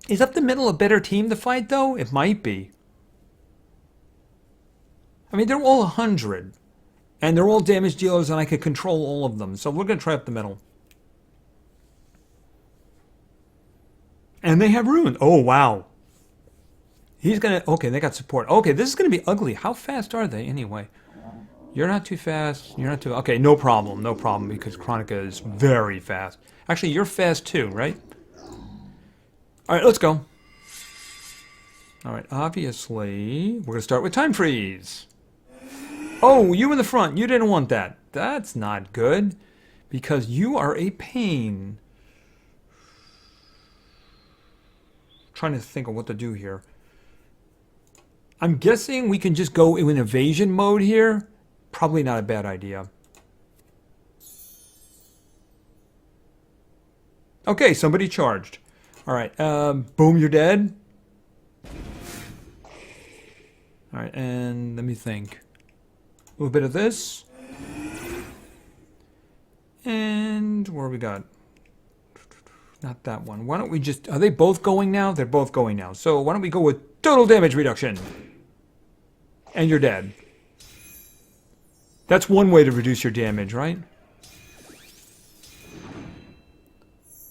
Is up the middle a better team to fight, though? It might be. I mean, they're all 100. And they're all damage dealers, and I could control all of them. So we're going to try up the middle. And they have ruin. Oh, wow. He's going to... Okay, they got support. Okay, this is going to be ugly. How fast are they, anyway? You're not too fast. You're not too... Okay, no problem. No problem, because Chronica is very fast. Actually, you're fast too, right? All right, let's go. All right, obviously, we're going to start with Time Freeze. Oh, you in the front. You didn't want that. That's not good, because you are a pain. Trying to think of what to do here. I'm guessing we can just go in evasion mode here. Probably not a bad idea. Okay, somebody charged. All right, boom, you're dead. All right, and let me think. A little bit of this. And where we got? Not that one. Why don't we just... Are they both going now? They're both going now. So why don't we go with total damage reduction? And you're dead. That's one way to reduce your damage, right?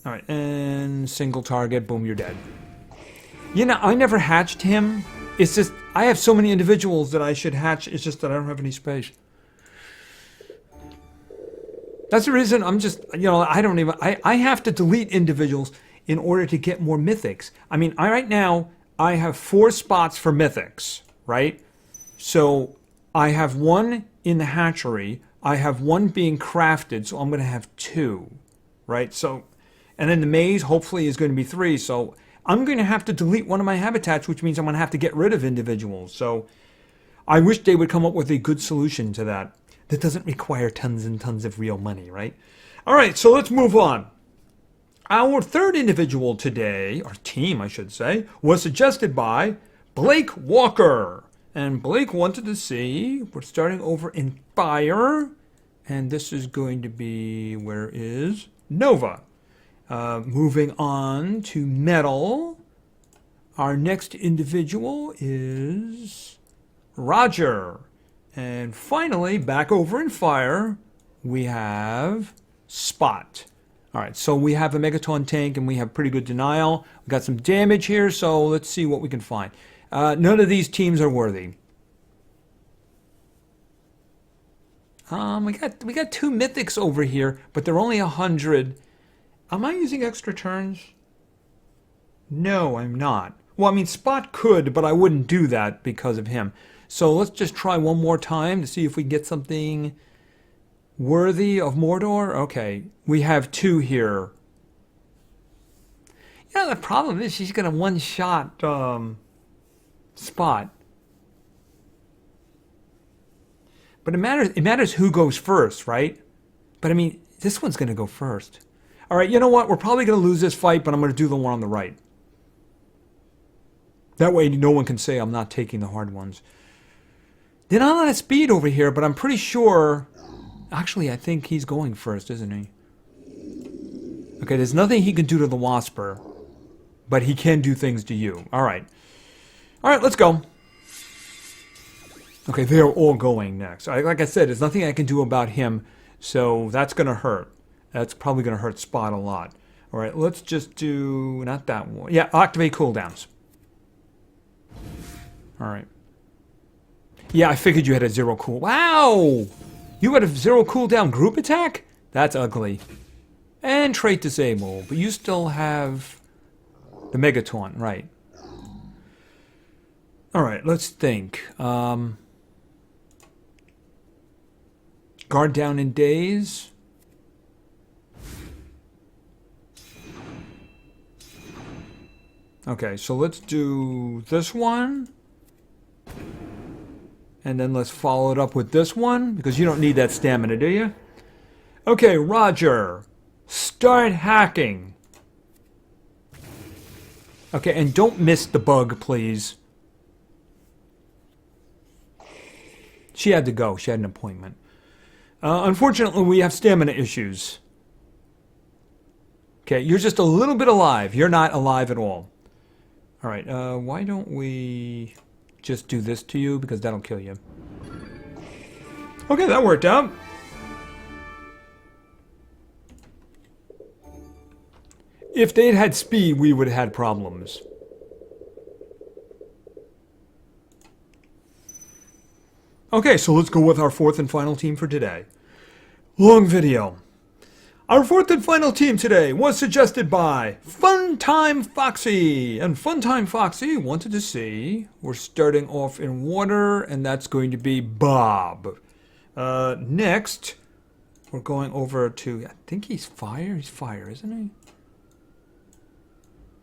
Alright, and single target. Boom, you're dead. You know, I never hatched him. It's just, I have so many individuals that I should hatch. It's just that I don't have any space. That's the reason I'm just, you know, I don't even, I have to delete individuals in order to get more mythics. I mean, right now, I have 4 spots for mythics, right? So, I have 1 in the hatchery. I have 1 being crafted, so I'm going to have 2, right? So, and then the maze, hopefully, is going to be 3. So, I'm going to have to delete one of my habitats, which means I'm going to have to get rid of individuals. So, I wish they would come up with a good solution to that. That doesn't require tons and tons of real money, right? All right, so let's move on. Our third individual today, or team, I should say, was suggested by Blake Walker. And Blake wanted to see, we're starting over in Fire, and this is going to be, where is Nova. Moving on to Metal. Our next individual is Roger. And finally, back over in Fire, we have Spot. All right, so we have a Megaton tank, and we have pretty good denial. We got some damage here, so let's see what we can find. None of these teams are worthy. We got 2 mythics over here, but they're only 100. Am I using extra turns? No, I'm not. Well, I mean, Spot could, but I wouldn't do that because of him. So let's just try one more time to see if we get something worthy of Mordor. Okay, we have 2 here. You know, the problem is she's going to one-shot Spot. But it matters who goes first, right? But I mean, this one's going to go first. All right, you know what? We're probably going to lose this fight, but I'm going to do the one on the right. That way no one can say I'm not taking the hard ones. They're not at speed over here, but I'm pretty sure... Actually, I think he's going first, isn't he? Okay, there's nothing he can do to the Wasper, but he can do things to you. All right. All right, let's go. Okay, they're all going next. Like I said, there's nothing I can do about him, so that's going to hurt. That's probably going to hurt Spot a lot. All right, let's just do... Not that one. Yeah, activate cooldowns. All right. Yeah, I figured you had a 0 cool. Wow! You had a 0 cooldown group attack? That's ugly. And trait disable, but you still have the Megaton, right? All right, let's think. Guard down in days. Okay, so let's do this one. And then let's follow it up with this one, because you don't need that stamina, do you? Okay, Roger. Start hacking. Okay, and don't miss the bug, please. She had to go. She had an appointment. Unfortunately, we have stamina issues. Okay, you're just a little bit alive. You're not alive at all. All right, why don't we... just do this to you, because that'll kill you. Okay, that worked out. If they'd had speed, we would have had problems. Okay, so let's go with our 4th and final team for today. Long video. Our 4th and final team today was suggested by Funtime Foxy. And Funtime Foxy wanted to see, we're starting off in water, and that's going to be Bob. Next, we're going over to, I think he's fire. He's fire, isn't he?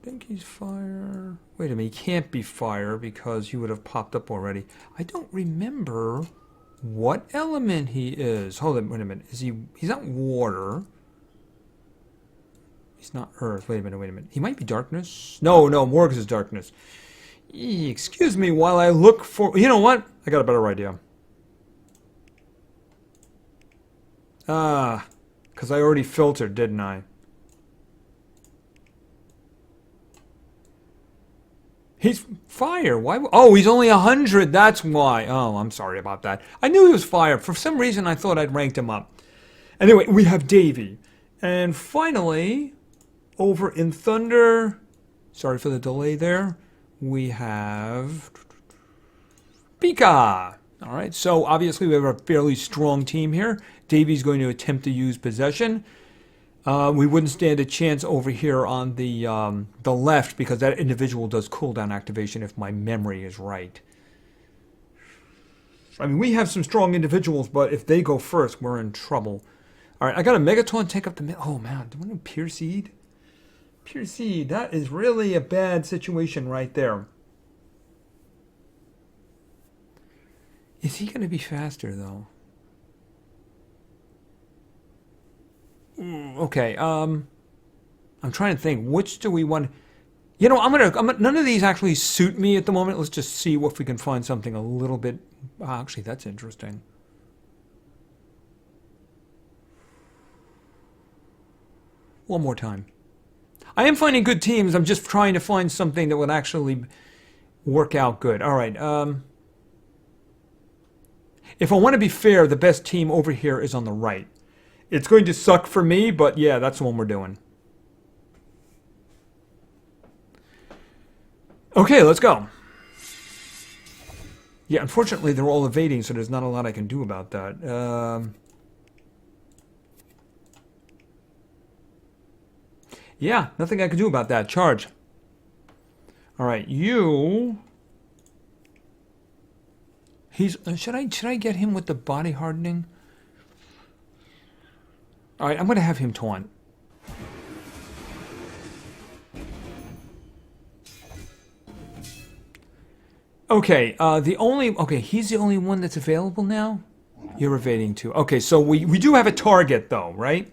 I think he's fire. Wait a minute, he can't be fire because he would have popped up already. I don't remember what element he is. Hold on, wait a minute. He's not water. He's not earth. Wait a minute. He might be darkness. No, Morgus is darkness. Excuse me while I look for... You know what? I got a better idea. Because I already filtered, didn't I? He's fire. Why? Oh, he's only 100. That's why. Oh, I'm sorry about that. I knew he was fire. For some reason, I thought I'd ranked him up. Anyway, we have Davy. And finally, over in Thunder, sorry for the delay there, we have Pika. All right, so obviously we have a fairly strong team here. Davy's going to attempt to use possession. We wouldn't stand a chance over here on the left because that individual does cooldown activation if my memory is right. I mean, we have some strong individuals, but if they go first, we're in trouble. All right, I got a Megaton take up the mid. Oh, man, do I want to Pierseed? Pierseed, that is really a bad situation right there. Is he going to be faster, though? Okay, I'm trying to think. Which do we want? You know, none of these actually suit me at the moment. Let's just see if we can find something a little bit. Actually, that's interesting. One more time. I am finding good teams. I'm just trying to find something that would actually work out good. All right. If I want to be fair, the best team over here is on the right. It's going to suck for me, but yeah, that's the one we're doing. Okay, let's go. Yeah, unfortunately, they're all evading, so there's not a lot I can do about that. Yeah, nothing I can do about that. Charge. All right, you... He's... should I get him with the body hardening? All right, I'm going to have him taunt. Okay, okay, he's the only one that's available now? You're evading too. Okay, so we do have a target though, right?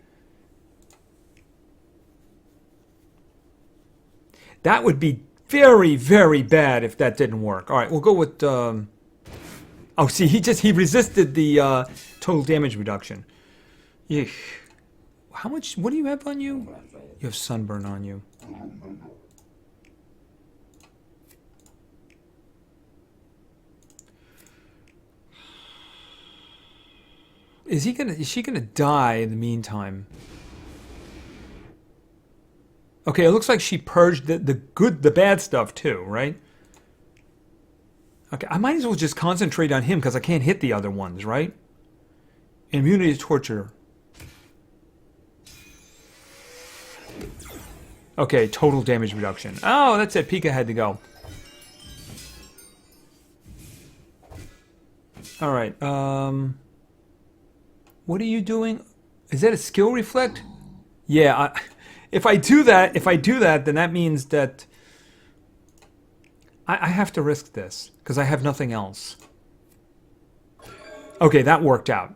That would be very, very bad if that didn't work. All right, we'll go with, oh, see, he resisted the total damage reduction. Eesh. How much, what do you have on you? You have sunburn on you. Is she gonna die in the meantime? Okay, it looks like she purged the bad stuff too, right? Okay, I might as well just concentrate on him because I can't hit the other ones, right? Immunity to torture. Okay, total damage reduction. Oh, that's it. Pika had to go. All right. What are you doing? Is that a skill reflect? Yeah. If I do that, then that means that I have to risk this because I have nothing else. Okay, that worked out.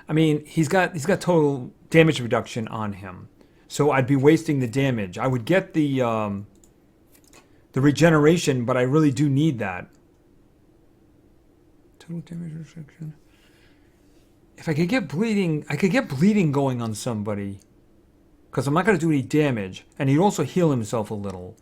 I mean, he's got total damage reduction on him, so I'd be wasting the damage. I would get the regeneration, but I really do need that. Total damage reduction. If I could get bleeding, I could get bleeding going on somebody, because I'm not going to do any damage, and he'd also heal himself a little.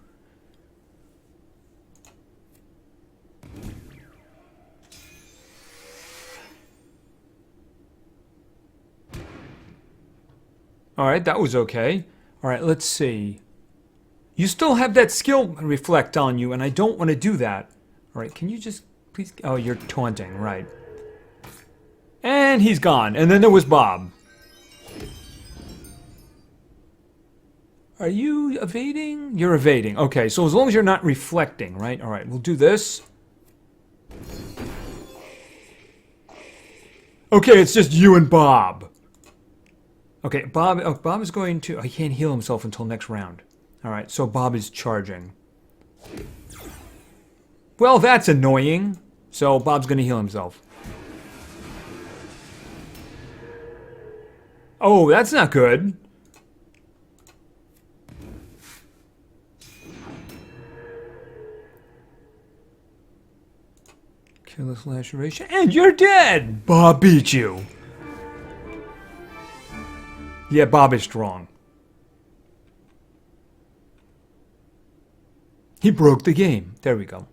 Alright, that was okay. Alright, let's see. You still have that skill reflect on you, and I don't want to do that. Alright, can you just please... Oh, you're taunting, right. And he's gone. And then there was Bob. Are you evading? You're evading. Okay, so as long as you're not reflecting, right? Alright, we'll do this. Okay, it's just you and Bob. Okay, Bob is going to... he can't heal himself until next round. Alright, so Bob is charging. Well, that's annoying. So Bob's going to heal himself. Oh, that's not good. Careless laceration. And you're dead! Bob beat you. Yeah, Bob is strong. He broke the game. There we go.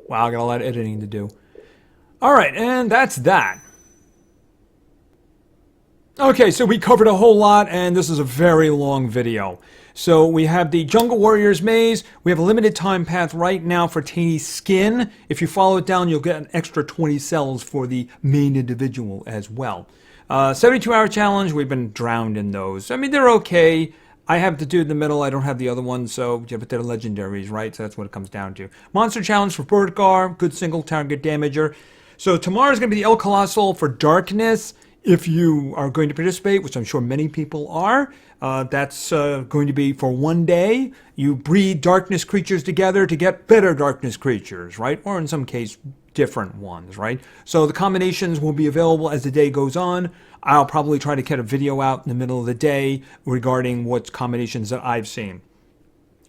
Wow, I got a lot of editing to do. Alright, and that's that. Okay, so we covered a whole lot, and this is a very long video. So we have the Jungle Warriors maze. We have a limited time path right now for Taney's skin. If you follow it down, you'll get an extra 20 cells for the main individual as well. 72-hour challenge, we've been drowned in those. I mean, they're okay. I have the dude in the middle. I don't have the other one, so yeah, but they're legendaries, right? So that's what it comes down to. Monster challenge for Birdgar, good single target damager. So tomorrow's going to be the El Colossal for Darkness. If you are going to participate, which I'm sure many people are, that's going to be for one day. You breed darkness creatures together to get better darkness creatures, right? Or in some case, different ones, right? So the combinations will be available as the day goes on. I'll probably try to get a video out in the middle of the day regarding what combinations that I've seen.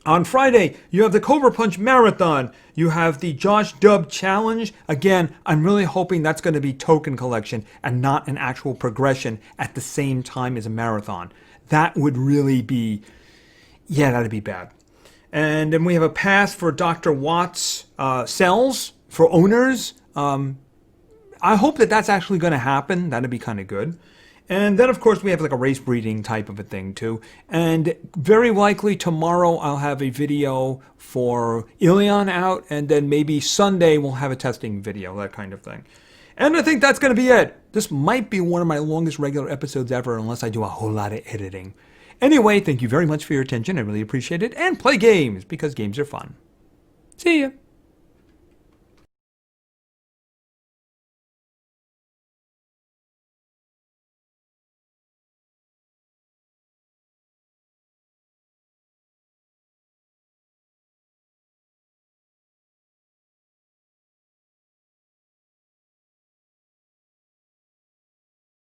On Friday, you have the Cobra Punch Marathon. You have the Josh Dub Challenge. Again, I'm really hoping that's going to be token collection and not an actual progression at the same time as a marathon. That would really be, yeah, that'd be bad. And then we have a pass for Dr. Watts cells for owners. I hope that that's actually going to happen. That'd be kind of good. And then, of course, we have like a race breeding type of a thing, too. And very likely tomorrow I'll have a video for Ilion out, and then maybe Sunday we'll have a testing video, that kind of thing. And I think that's going to be it. This might be one of my longest regular episodes ever, unless I do a whole lot of editing. Anyway, thank you very much for your attention. I really appreciate it. And play games, because games are fun. See ya.